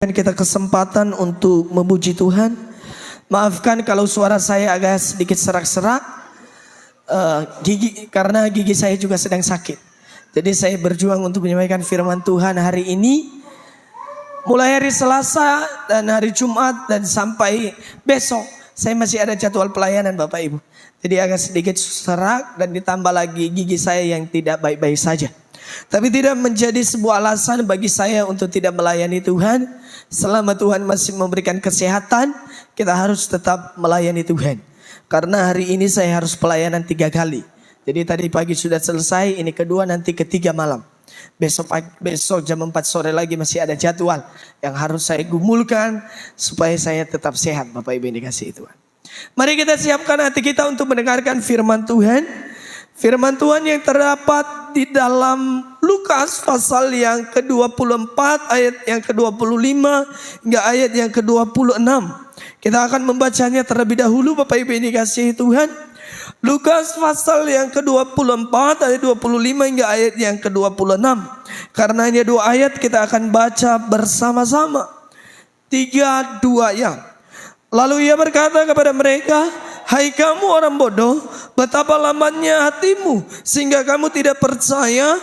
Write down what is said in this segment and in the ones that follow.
Kita kesempatan untuk memuji Tuhan. Maafkan kalau suara saya agak sedikit serak-serak, karena gigi saya juga sedang sakit. Jadi saya berjuang untuk menyampaikan firman Tuhan hari ini, mulai hari Selasa dan hari Jumat dan sampai besok. Saya masih ada jadwal pelayanan Bapak Ibu. Jadi agak sedikit serak dan ditambah lagi gigi saya yang tidak baik-baik saja. Tapi tidak menjadi sebuah alasan bagi saya untuk tidak melayani Tuhan. Selama Tuhan masih memberikan kesehatan, kita harus tetap melayani Tuhan. Karena hari ini saya harus pelayanan 3 kali. Jadi tadi pagi sudah selesai, ini kedua, nanti ketiga malam. Besok jam 4 sore lagi masih ada jadwal yang harus saya gumulkan supaya saya tetap sehat, Bapak Ibu yang dikasihi Tuhan. Mari kita siapkan hati kita untuk mendengarkan firman Tuhan. Firman Tuhan yang terdapat di dalam Lukas pasal yang ke-24 ayat yang ke-25 hingga ayat yang ke-26. Kita akan membacanya terlebih dahulu Bapak Ibu yang dikasihi Tuhan. Lukas pasal yang ke-24 ayat 25 hingga ayat yang ke-26. Karena hanya 2 ayat kita akan baca bersama-sama. 3, 2 ya. Lalu ia berkata kepada mereka, "Hai kamu orang bodoh, betapa lambatnya hatimu sehingga kamu tidak percaya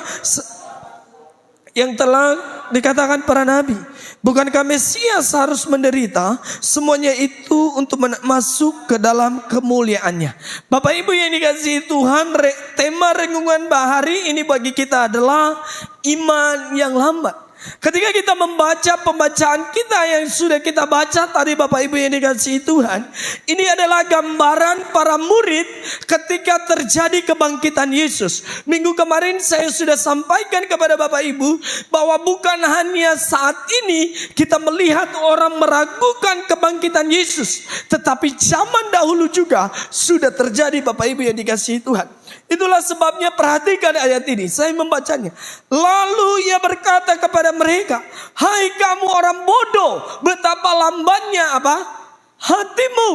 yang telah dikatakan para nabi. Bukankah Mesias harus menderita? Semuanya itu untuk masuk ke dalam kemuliaannya." Bapak Ibu yang dikasihi Tuhan, tema renungan hari ini bagi kita adalah iman yang lambat. Ketika kita membaca pembacaan kita yang sudah kita baca tadi Bapak Ibu yang dikasihi Tuhan, ini adalah gambaran para murid ketika terjadi kebangkitan Yesus. Minggu kemarin saya sudah sampaikan kepada Bapak Ibu bahwa bukan hanya saat ini kita melihat orang meragukan kebangkitan Yesus, tetapi zaman dahulu juga sudah terjadi Bapak Ibu yang dikasihi Tuhan. Itulah sebabnya perhatikan ayat ini, saya membacanya. Lalu ia berkata kepada mereka, "Hai kamu orang bodoh, betapa lambatnya apa? Hatimu."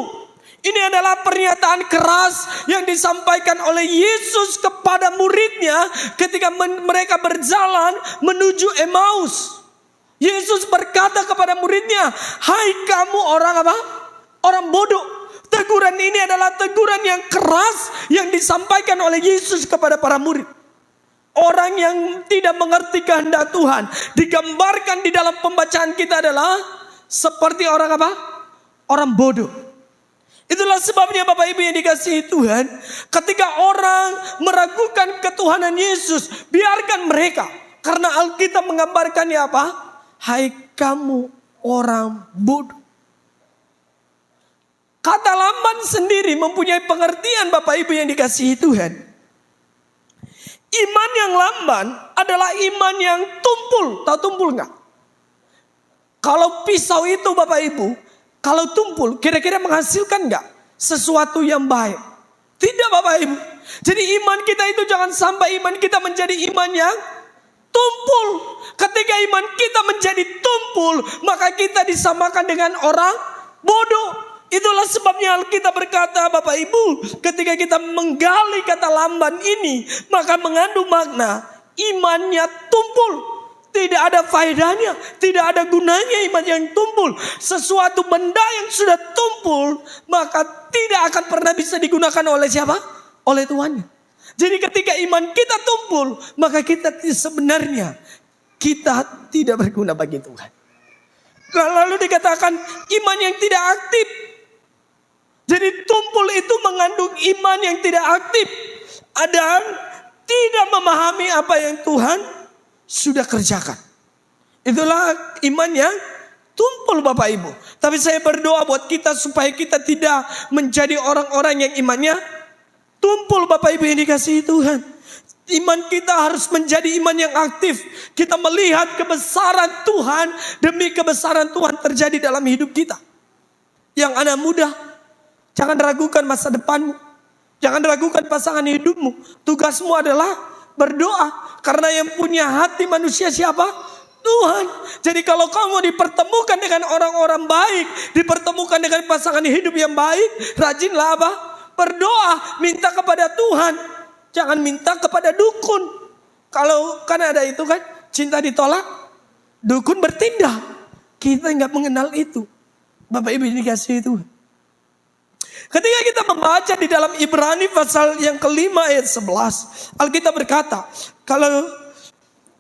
Ini adalah pernyataan keras yang disampaikan oleh Yesus kepada muridnya ketika mereka berjalan menuju Emmaus. Yesus berkata kepada muridnya, "Hai kamu orang apa? Orang bodoh." Teguran ini adalah teguran yang keras yang disampaikan oleh Yesus kepada para murid. Orang yang tidak mengerti kehendak Tuhan digambarkan di dalam pembacaan kita adalah seperti orang apa? Orang bodoh. Itulah sebabnya Bapak Ibu yang dikasihi Tuhan, ketika orang meragukan ketuhanan Yesus, biarkan mereka. Karena Alkitab menggambarkannya apa? Hai kamu orang bodoh. Kata lamban sendiri mempunyai pengertian Bapak Ibu yang dikasihi Tuhan. Iman yang lamban adalah iman yang tumpul. Tahu tumpul enggak? Kalau pisau itu Bapak Ibu, kalau tumpul kira-kira menghasilkan enggak sesuatu yang baik? Tidak Bapak Ibu. Jadi iman kita itu jangan sampai iman kita menjadi iman yang tumpul. Ketika iman kita menjadi tumpul, maka kita disamakan dengan orang bodoh. Itulah sebabnya Alkitab berkata Bapak Ibu, ketika kita menggali kata lamban ini, maka mengandung makna imannya tumpul. Tidak ada faedahnya, tidak ada gunanya iman yang tumpul. Sesuatu benda yang sudah tumpul, maka tidak akan pernah bisa digunakan oleh siapa? Oleh Tuhannya. Jadi ketika iman kita tumpul, maka kita sebenarnya kita tidak berguna bagi Tuhan. Lalu dikatakan iman yang tidak aktif. Jadi tumpul itu mengandung iman yang tidak aktif. Dan tidak memahami apa yang Tuhan sudah kerjakan. Itulah iman yang tumpul Bapak Ibu. Tapi saya berdoa buat kita supaya kita tidak menjadi orang-orang yang imannya tumpul Bapak Ibu yang dikasihi Tuhan. Iman kita harus menjadi iman yang aktif. Kita melihat kebesaran Tuhan demi kebesaran Tuhan terjadi dalam hidup kita. Yang anak muda, jangan ragukan masa depanmu. Jangan ragukan pasangan hidupmu. Tugasmu adalah berdoa. Karena yang punya hati manusia siapa? Tuhan. Jadi kalau kamu dipertemukan dengan orang-orang baik, dipertemukan dengan pasangan hidup yang baik, rajinlah apa? Berdoa. Minta kepada Tuhan. Jangan minta kepada dukun. Kalau kan ada itu kan, cinta ditolak, dukun bertindak. kita nggak mengenal itu. Bapak Ibu yang dikasihi Tuhan. Ketika kita membaca di dalam Ibrani pasal yang kelima ayat 11. Alkitab berkata, kalau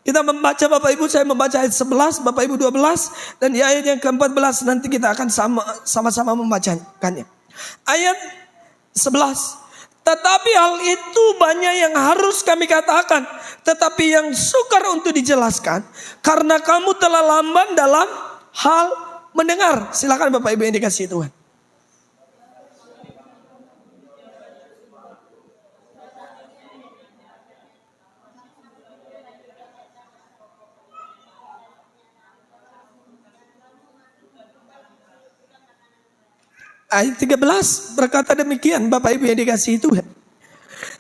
kita membaca Bapak Ibu, saya membaca ayat 11, Bapak Ibu 12. Dan di ayat yang ke-14 nanti kita akan sama-sama membacakannya. Ayat 11. Tetapi hal itu banyak yang harus kami katakan. Tetapi yang sukar untuk dijelaskan. Karena kamu telah lamban dalam hal mendengar. Silakan Bapak Ibu yang dikasihi Tuhan. Ayat 13 berkata demikian, Bapak Ibu yang dikasihi Tuhan.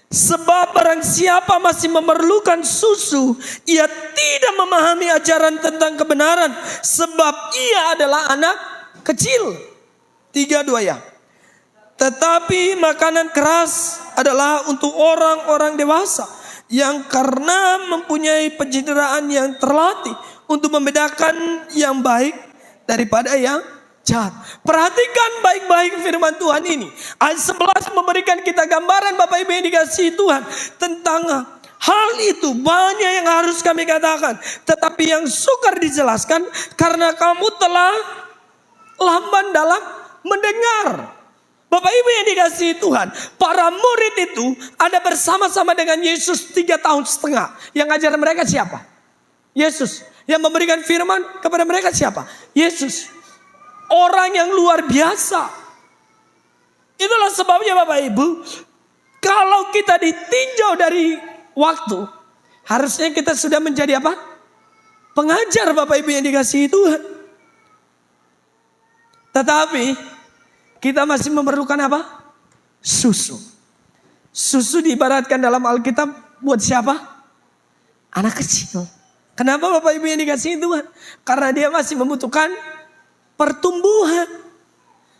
Sebab barang siapa masih memerlukan susu, ia tidak memahami ajaran tentang kebenaran, sebab ia adalah anak kecil. 3:2 ya. Tetapi makanan keras adalah untuk orang-orang dewasa, yang karena mempunyai pencitraan yang terlatih untuk membedakan yang baik daripada yang jahat. Perhatikan baik-baik firman Tuhan ini. Ayat 11 memberikan kita gambaran Bapak Ibu yang dikasihi Tuhan tentang hal itu banyak yang harus kami katakan. Tetapi yang sukar dijelaskan karena kamu telah lamban dalam mendengar. Bapak Ibu yang dikasihi Tuhan, para murid itu ada bersama-sama dengan Yesus 3,5 tahun. Yang ngajar mereka siapa? Yesus. Yang memberikan firman kepada mereka siapa? Yesus. Orang yang luar biasa. Itulah sebabnya Bapak Ibu, kalau kita ditinjau dari waktu, harusnya kita sudah menjadi apa? Pengajar Bapak Ibu yang dikasihi Tuhan. Tetapi kita masih memerlukan apa? Susu. Susu diibaratkan dalam Alkitab buat siapa? Anak kecil. Kenapa Bapak Ibu yang dikasihi Tuhan? Karena dia masih membutuhkan pertumbuhan.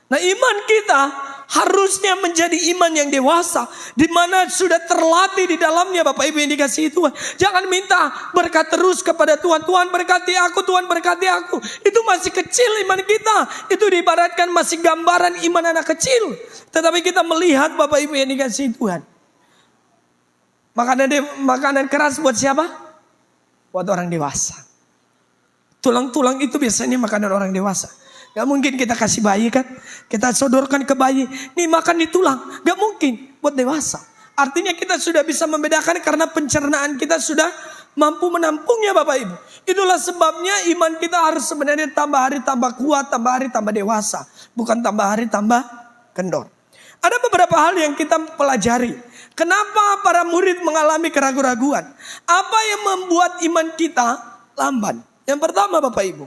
Nah, iman kita harusnya menjadi iman yang dewasa, di mana sudah terlatih di dalamnya Bapak Ibu yang dikasihi Tuhan. Jangan minta berkat terus kepada Tuhan. Tuhan berkati aku, Tuhan berkati aku. Itu masih kecil iman kita. Itu diibaratkan masih gambaran iman anak kecil. Tetapi kita melihat Bapak Ibu yang dikasihi Tuhan, makanan keras buat siapa? Buat orang dewasa. Tulang-tulang itu biasanya makanan orang dewasa. Gak mungkin kita kasih bayi kan. Kita sodorkan ke bayi. Nih makan di tulang. Gak mungkin buat dewasa. Artinya kita sudah bisa membedakan karena pencernaan kita sudah mampu menampungnya Bapak Ibu. Itulah sebabnya iman kita harus sebenarnya tambah hari tambah kuat. Tambah hari tambah dewasa. Bukan tambah hari tambah kendor. Ada beberapa hal yang kita pelajari. Kenapa para murid mengalami keraguan-raguan? Apa yang membuat iman kita lamban? Yang pertama Bapak Ibu,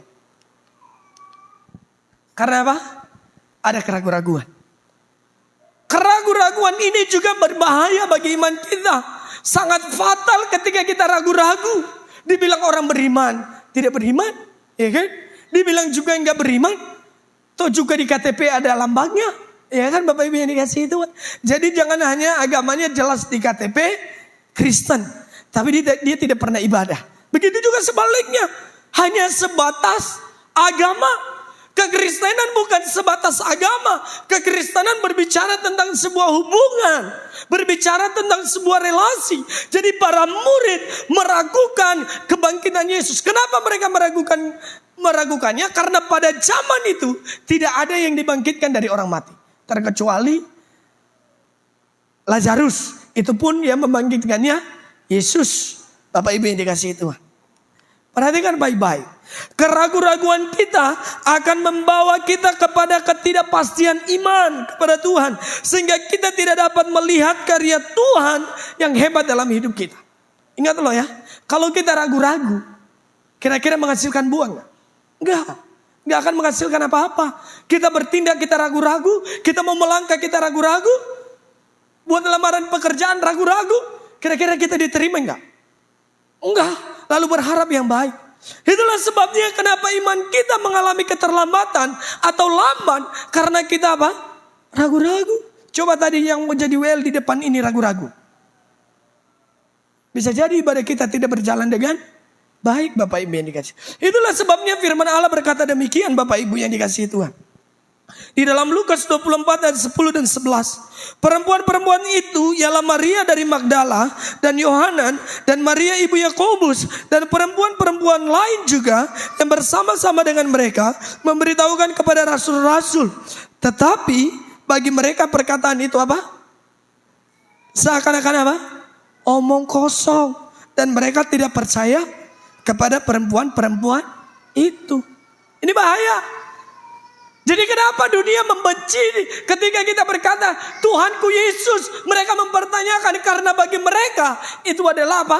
karena apa? Ada keraguan-raguan. Keraguan-raguan ini juga berbahaya bagi iman kita. Sangat fatal ketika kita ragu-ragu. Dibilang orang beriman, tidak beriman, ya kan? Dibilang juga enggak beriman, toh juga di KTP ada lambangnya, ya kan Bapak Ibu yang dikasihi Tuhan. Jadi jangan hanya agamanya jelas di KTP Kristen, tapi dia tidak pernah ibadah. Begitu juga sebaliknya, hanya sebatas agama. Kekristenan bukan sebatas agama. Kekristenan berbicara tentang sebuah hubungan. Berbicara tentang sebuah relasi. Jadi para murid meragukan kebangkitan Yesus. Kenapa mereka meragukannya? Karena pada zaman itu tidak ada yang dibangkitkan dari orang mati. Terkecuali Lazarus. Itu pun yang membangkitkannya Yesus. Bapak Ibu yang dikasihi Tuhan. Perhatikan baik-baik. Keraguan-raguan kita akan membawa kita kepada ketidakpastian iman kepada Tuhan. Sehingga kita tidak dapat melihat karya Tuhan yang hebat dalam hidup kita. Ingat loh ya. Kalau kita ragu-ragu, kira-kira menghasilkan buah gak? Enggak akan menghasilkan apa-apa. Kita bertindak, kita ragu-ragu. Kita mau melangkah, kita ragu-ragu. Buat lamaran pekerjaan, ragu-ragu. Kira-kira kita diterima enggak? Enggak. Lalu berharap yang baik. Itulah sebabnya kenapa iman kita mengalami keterlambatan atau lamban. Karena kita apa? Ragu-ragu. Coba tadi yang menjadi WL di depan ini ragu-ragu. Bisa jadi ibadah kita tidak berjalan dengan baik Bapak Ibu yang dikasih. Itulah sebabnya firman Allah berkata demikian Bapak Ibu yang dikasih Tuhan. Di dalam Lukas 24 ayat 10 dan 11. Perempuan-perempuan itu ialah Maria dari Magdala dan Yohanan dan Maria ibu Yakobus dan perempuan-perempuan lain juga yang bersama-sama dengan mereka memberitahukan kepada rasul-rasul. Tetapi bagi mereka perkataan itu apa? Seakan-akan apa? Omong kosong. Dan mereka tidak percaya kepada perempuan-perempuan itu. Ini bahaya. Jadi kenapa dunia membenci ketika kita berkata Tuhanku Yesus? Mereka mempertanyakan karena bagi mereka itu adalah apa?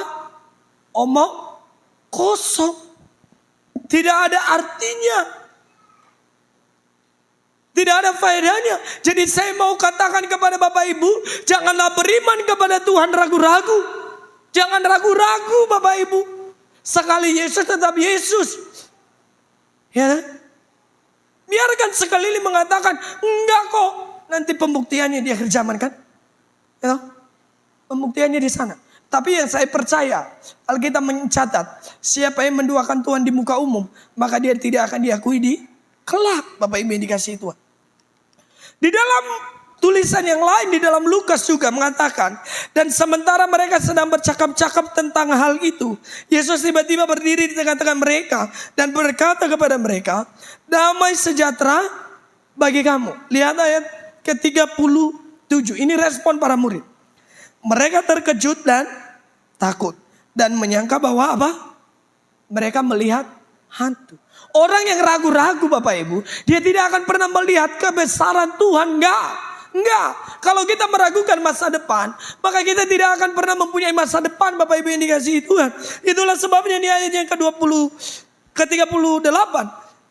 Omong kosong. Tidak ada artinya. Tidak ada faedahnya. Jadi saya mau katakan kepada Bapak Ibu, janganlah beriman kepada Tuhan ragu-ragu. Jangan ragu-ragu Bapak Ibu. Sekali Yesus tetap Yesus. Ya. Biarkan sekeliling mengatakan enggak kok. Nanti pembuktiannya di akhir zaman kan. Ya. Pembuktiannya di sana. Tapi yang saya percaya, Alkitab mencatat, siapa yang menduakan Tuhan di muka umum, maka dia tidak akan diakui di kelak. Bapak Ibu yang dikasihi Tuhan. Di dalam tulisan yang lain di dalam Lukas juga mengatakan, dan sementara mereka sedang bercakap-cakap tentang hal itu, Yesus tiba-tiba berdiri di tengah-tengah mereka dan berkata kepada mereka, damai sejahtera bagi kamu. Lihat ayat ke-37. Ini respon para murid. Mereka terkejut dan takut dan menyangka bahwa apa? Mereka melihat hantu. Orang yang ragu-ragu Bapak Ibu, dia tidak akan pernah melihat kebesaran Tuhan. Enggak. Kalau kita meragukan masa depan, maka kita tidak akan pernah mempunyai masa depan Bapak Ibu yang dikasihi Tuhan. Itulah sebabnya di ayat yang ke-38.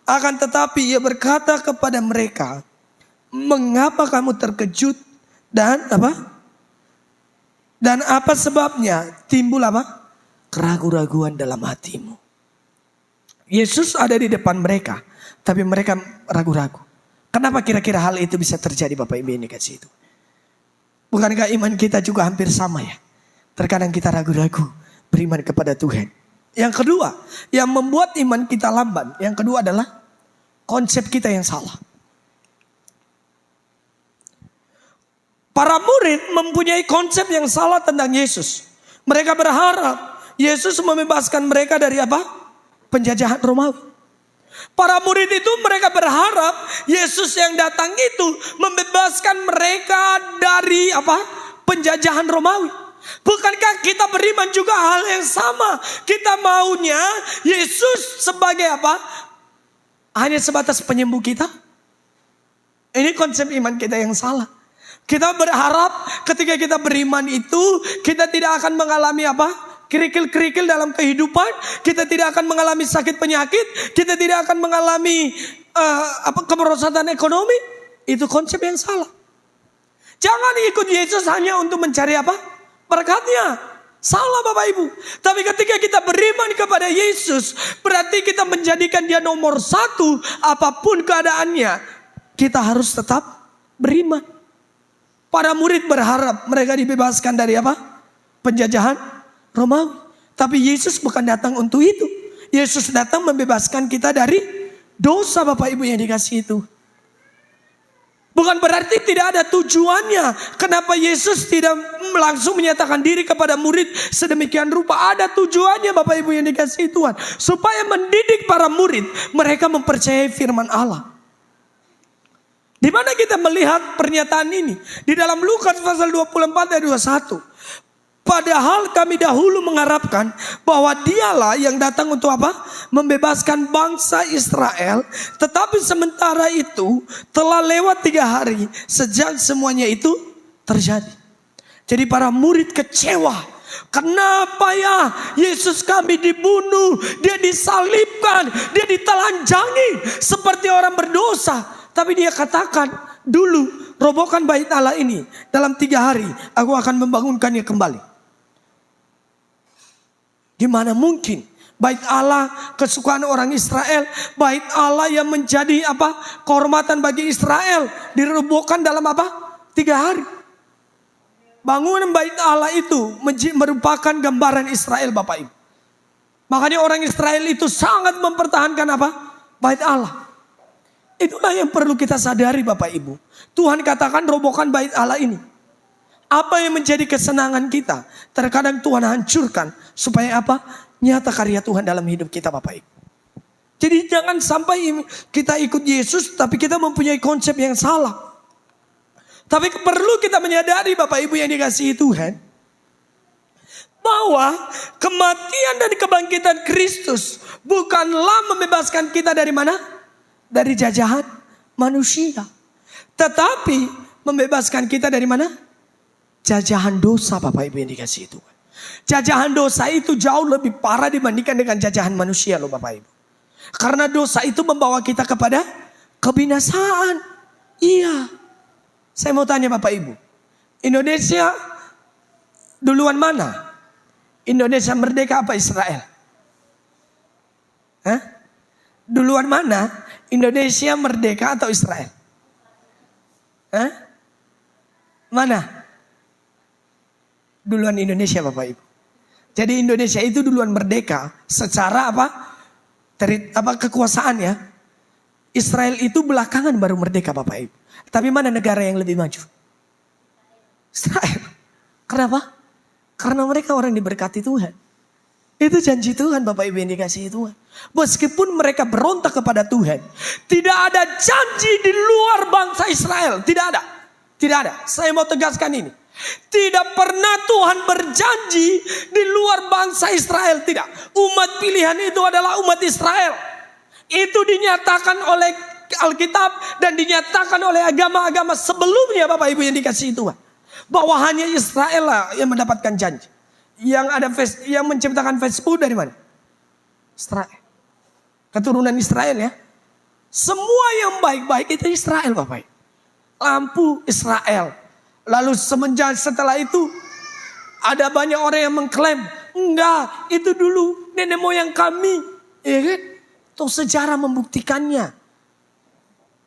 Akan tetapi ia berkata kepada mereka, mengapa kamu terkejut dan apa? Dan apa sebabnya timbul apa? Keraguan-raguan dalam hatimu. Yesus ada di depan mereka, tapi mereka ragu-ragu. Kenapa kira-kira hal itu bisa terjadi Bapak Ibu yang dikasihi itu? Bukankah iman kita juga hampir sama ya? Terkadang kita ragu-ragu beriman kepada Tuhan. Yang kedua, yang membuat iman kita lamban. Yang kedua adalah konsep kita yang salah. Para murid mempunyai konsep yang salah tentang Yesus. Mereka berharap Yesus membebaskan mereka dari apa? Penjajahan Romawi. Para murid itu mereka berharap Yesus yang datang itu membebaskan mereka dari apa? Penjajahan Romawi. Bukankah kita beriman juga hal yang sama? Kita maunya Yesus sebagai apa? Hanya sebatas penyembuh kita? Ini konsep iman kita yang salah. Kita berharap ketika kita beriman itu kita tidak akan mengalami apa? Kerikil-kerikil dalam kehidupan, kita tidak akan mengalami sakit penyakit, kita tidak akan mengalami kemerosotan ekonomi. Itu konsep yang salah. Jangan ikut Yesus hanya untuk mencari apa? Berkatnya. Salah Bapak Ibu. Tapi ketika kita beriman kepada Yesus, berarti kita menjadikan dia nomor satu. Apapun keadaannya, kita harus tetap beriman. Para murid berharap mereka dibebaskan dari apa? Penjajahan Romawi. Tapi Yesus bukan datang untuk itu. Yesus datang membebaskan kita dari dosa Bapak Ibu yang dikasihi itu. Bukan berarti tidak ada tujuannya. Kenapa Yesus tidak langsung menyatakan diri kepada murid sedemikian rupa. Ada tujuannya Bapak Ibu yang dikasihi Tuhan. Supaya mendidik para murid. Mereka mempercayai firman Allah. Di mana kita melihat pernyataan ini? Di dalam Lukas pasal 24 ayat 21. Padahal kami dahulu mengharapkan bahwa dialah yang datang untuk apa? Membebaskan bangsa Israel. Tetapi sementara itu telah lewat 3 hari sejak semuanya itu terjadi. Jadi para murid kecewa. Kenapa ya Yesus kami dibunuh, dia disalibkan, dia ditelanjangi seperti orang berdosa. Tapi dia katakan dulu robohkan bait Allah ini. Dalam 3 hari aku akan membangunkannya kembali. Gimana mungkin bait Allah kesukaan orang Israel, bait Allah yang menjadi apa? Kehormatan bagi Israel dirobohkan dalam apa? 3 hari. Bangunan bait Allah itu merupakan gambaran Israel Bapak Ibu. Makanya orang Israel itu sangat mempertahankan apa? Bait Allah. Itulah yang perlu kita sadari Bapak Ibu. Tuhan katakan robohkan bait Allah ini. Apa yang menjadi kesenangan kita, terkadang Tuhan hancurkan. Supaya apa? Nyata karya Tuhan dalam hidup kita Bapak Ibu. Jadi jangan sampai kita ikut Yesus tapi kita mempunyai konsep yang salah. Tapi perlu kita menyadari Bapak Ibu yang dikasihi Tuhan. Bahwa kematian dan kebangkitan Kristus bukanlah membebaskan kita dari mana? Dari jajahan manusia. Tetapi membebaskan kita dari mana? Jajahan dosa Bapak Ibu yang dikasihi Tuhan. Jajahan dosa itu jauh lebih parah dibandingkan dengan jajahan manusia loh Bapak Ibu. Karena dosa itu membawa kita kepada kebinasaan. Iya. Saya mau tanya Bapak Ibu. Indonesia duluan mana? Indonesia merdeka apa Israel? Hah? Duluan mana? Indonesia merdeka atau Israel? Hah? Mana? Duluan Indonesia Bapak Ibu. Jadi Indonesia itu duluan merdeka secara apa? Kekuasaan ya. Israel itu belakangan baru merdeka Bapak Ibu. Tapi mana negara yang lebih maju? Israel. Kenapa? Karena mereka orang diberkati Tuhan. Itu janji Tuhan Bapak Ibu yang dikasihi Tuhan. Meskipun mereka berontak kepada Tuhan. Tidak ada janji di luar bangsa Israel. Tidak ada. Tidak ada. Saya mau tegaskan ini. Tidak pernah Tuhan berjanji di luar bangsa Israel. Tidak. Umat pilihan itu adalah umat Israel. Itu dinyatakan oleh Alkitab dan dinyatakan oleh agama-agama sebelumnya Bapak Ibu yang dikasihi Tuhan. Bahwa hanya Israel lah yang mendapatkan janji. Yang menciptakan Facebook dari mana? Israel. Keturunan Israel ya. Semua yang baik-baik itu Israel Bapak Ibu. Lampu Israel. Lalu setelah itu ada banyak orang yang mengklaim, enggak, itu dulu nenek moyang kami. Ya kan? Tuh sejarah membuktikannya.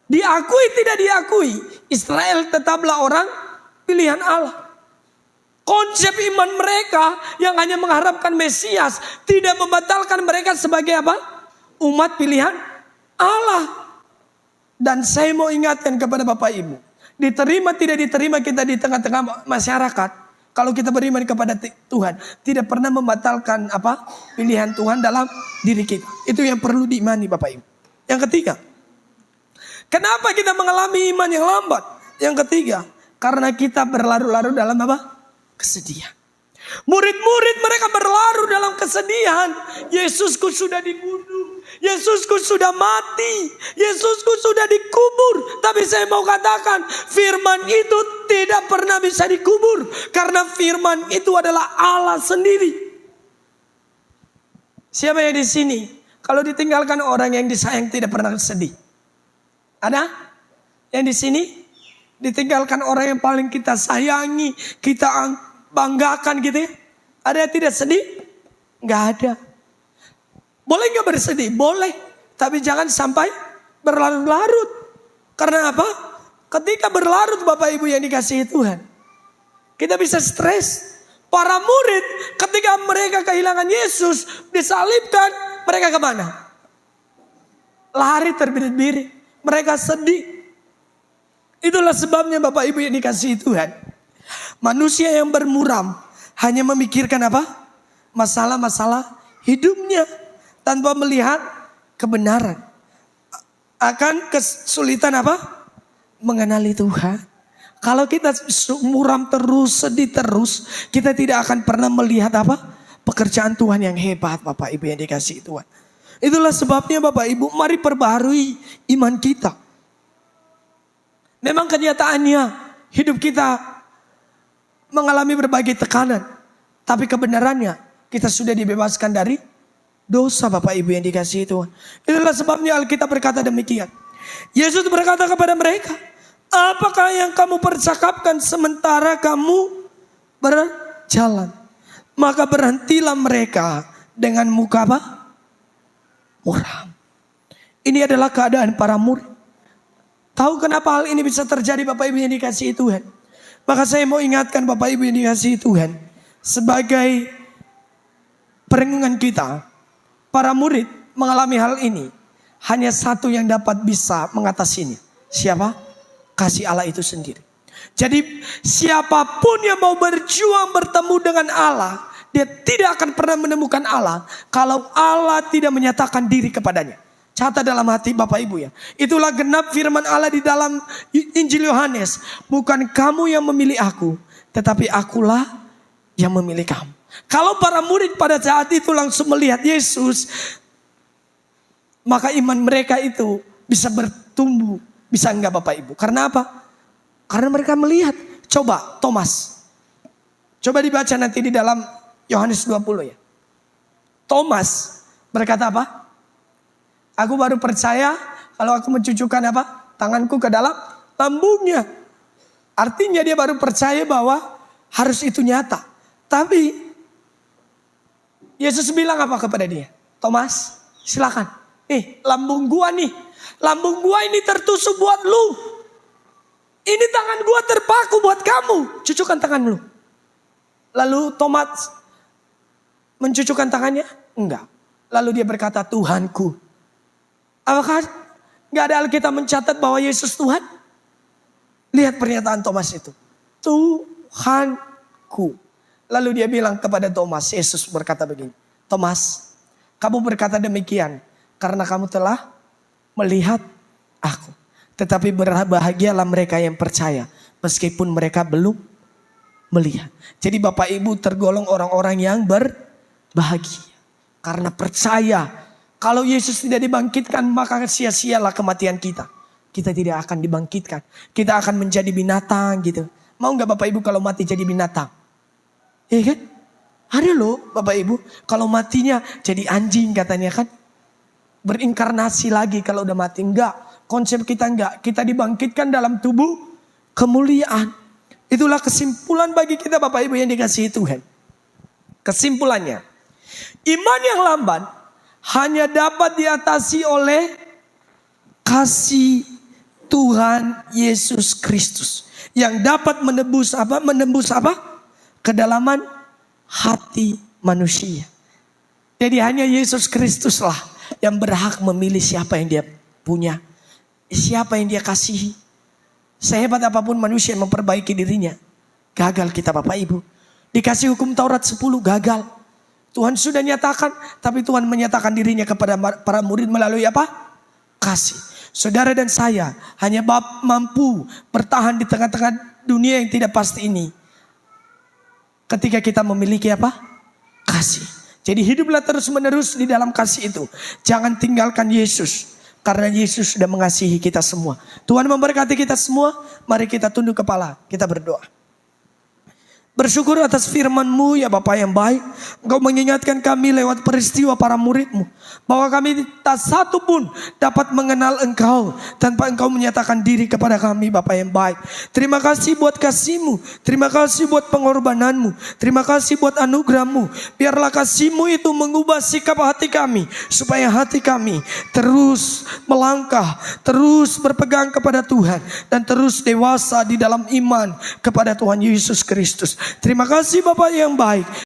Diakui tidak diakui, Israel tetaplah orang pilihan Allah. Konsep iman mereka yang hanya mengharapkan Mesias tidak membatalkan mereka sebagai apa? Umat pilihan Allah. Dan saya mau ingatkan kepada Bapak Ibu, diterima tidak diterima kita di tengah-tengah masyarakat, kalau kita beriman kepada Tuhan, tidak pernah membatalkan apa? Pilihan Tuhan dalam diri kita. Itu yang perlu diimani Bapak Ibu. Yang ketiga, kenapa kita mengalami iman yang lambat? Yang ketiga, karena kita berlarut-larut dalam apa? Kesedihan. Murid-murid mereka berlarut dalam kesedihan. Yesusku sudah dibunuh. Yesusku sudah mati. Yesusku sudah dikubur. Tapi saya mau katakan, firman itu tidak pernah bisa dikubur. Karena firman itu adalah Allah sendiri. Siapa yang di sini? Kalau ditinggalkan orang yang disayang tidak pernah sedih. Ada? Yang di sini? Ditinggalkan orang yang paling kita sayangi, kita banggakan gitu ya. Ada yang tidak sedih? Nggak ada. Boleh nggak bersedih? Boleh. Tapi jangan sampai berlarut-larut. Karena apa? Ketika berlarut Bapak Ibu yang dikasihi Tuhan, kita bisa stres. Para murid ketika mereka kehilangan Yesus, disalibkan, mereka kemana? Lari terbirit-birit. Mereka sedih. Itulah sebabnya Bapak Ibu yang dikasihi Tuhan. Manusia yang bermuram hanya memikirkan apa? Masalah-masalah hidupnya tanpa melihat kebenaran. Akan kesulitan apa? Mengenali Tuhan. Kalau kita muram terus, sedih terus, kita tidak akan pernah melihat apa? Pekerjaan Tuhan yang hebat Bapak Ibu yang dikasihi Tuhan. Itulah sebabnya Bapak Ibu, mari perbaharui iman kita. Memang kenyataannya hidup kita mengalami berbagai tekanan. Tapi kebenarannya kita sudah dibebaskan dari dosa Bapak Ibu yang dikasihi Tuhan. Itulah sebabnya Alkitab berkata demikian. Yesus berkata kepada mereka, apakah yang kamu percakapkan sementara kamu berjalan? Maka berhentilah mereka dengan muka apa? Muram. Ini adalah keadaan para murid. Tahu kenapa hal ini bisa terjadi Bapak Ibu yang dikasihi Tuhan? Maka saya mau ingatkan Bapak Ibu yang dikasihi Tuhan. Sebagai perenungan kita. para murid mengalami hal ini, hanya satu yang dapat bisa mengatasinya. Siapa? Kasih Allah itu sendiri. Jadi siapapun yang mau berjuang bertemu dengan Allah, dia tidak akan pernah menemukan Allah kalau Allah tidak menyatakan diri kepadanya. Catat dalam hati Bapak Ibu ya. Itulah genap firman Allah di dalam Injil Yohanes. Bukan kamu yang memilih aku, tetapi akulah yang memilih kamu. Kalau para murid pada saat itu langsung melihat Yesus, maka iman mereka itu bisa bertumbuh. Bisa enggak Bapak Ibu? Karena apa? Karena mereka melihat. Coba Thomas. Coba dibaca nanti di dalam Yohanes 20 ya. Thomas berkata apa? Aku baru percaya kalau aku mencucukkan apa? Tanganku ke dalam lambungnya. Artinya dia baru percaya bahwa harus itu nyata. Tapi Yesus bilang apa kepada dia? Thomas, silakan. Lambung gua nih. Lambung gua ini tertusuk buat lu. Ini tangan gua terpaku buat kamu. Cucukkan tangan lu. Lalu Thomas mencucukkan tangannya? Enggak. Lalu dia berkata, Tuhanku. Apakah gak ada Alkitab mencatat bahwa Yesus Tuhan? Lihat pernyataan Thomas itu. Tuhanku. Lalu dia bilang kepada Thomas, Yesus berkata begini. Thomas, kamu berkata demikian karena kamu telah melihat aku. Tetapi berbahagialah mereka yang percaya meskipun mereka belum melihat. Jadi Bapak Ibu tergolong orang-orang yang berbahagia. Karena percaya. Kalau Yesus tidak dibangkitkan, maka sia-sialah kematian kita. Kita tidak akan dibangkitkan. Kita akan menjadi binatang gitu. Mau gak Bapak Ibu kalau mati jadi binatang? Iya kan? Ada loh Bapak Ibu. Kalau matinya jadi anjing katanya kan. Berinkarnasi lagi kalau udah mati. Enggak. Konsep kita enggak. Kita dibangkitkan dalam tubuh kemuliaan. Itulah kesimpulan bagi kita Bapak Ibu yang dikasihi Tuhan. Kesimpulannya. Iman yang lamban hanya dapat diatasi oleh kasih Tuhan Yesus Kristus. Yang dapat menembus apa? Menembus apa? Kedalaman hati manusia. Jadi hanya Yesus Kristus lah yang berhak memilih siapa yang dia punya. Siapa yang dia kasihi. Sehebat apapun manusia yang memperbaiki dirinya, gagal kita Bapak Ibu. Dikasih hukum Taurat 10 gagal. Tuhan sudah nyatakan, tapi Tuhan menyatakan dirinya kepada para murid melalui apa? Kasih. Saudara dan saya hanya mampu bertahan di tengah-tengah dunia yang tidak pasti ini. Ketika kita memiliki apa? Kasih. Jadi hiduplah terus menerus di dalam kasih itu. Jangan tinggalkan Yesus. Karena Yesus sudah mengasihi kita semua. Tuhan memberkati kita semua. Mari kita tunduk kepala. Kita berdoa. Bersyukur atas firman-Mu ya Bapa yang baik. Engkau mengingatkan kami lewat peristiwa para murid-Mu. Bahwa kami tak satu pun dapat mengenal Engkau tanpa Engkau menyatakan diri kepada kami Bapa yang baik. Terima kasih buat kasih-Mu. Terima kasih buat pengorbanan-Mu. Terima kasih buat anugerah-Mu. Biarlah kasih-Mu itu mengubah sikap hati kami. Supaya hati kami terus melangkah. Terus berpegang kepada Tuhan. Dan terus dewasa di dalam iman kepada Tuhan Yesus Kristus. Terima kasih Bapak yang baik.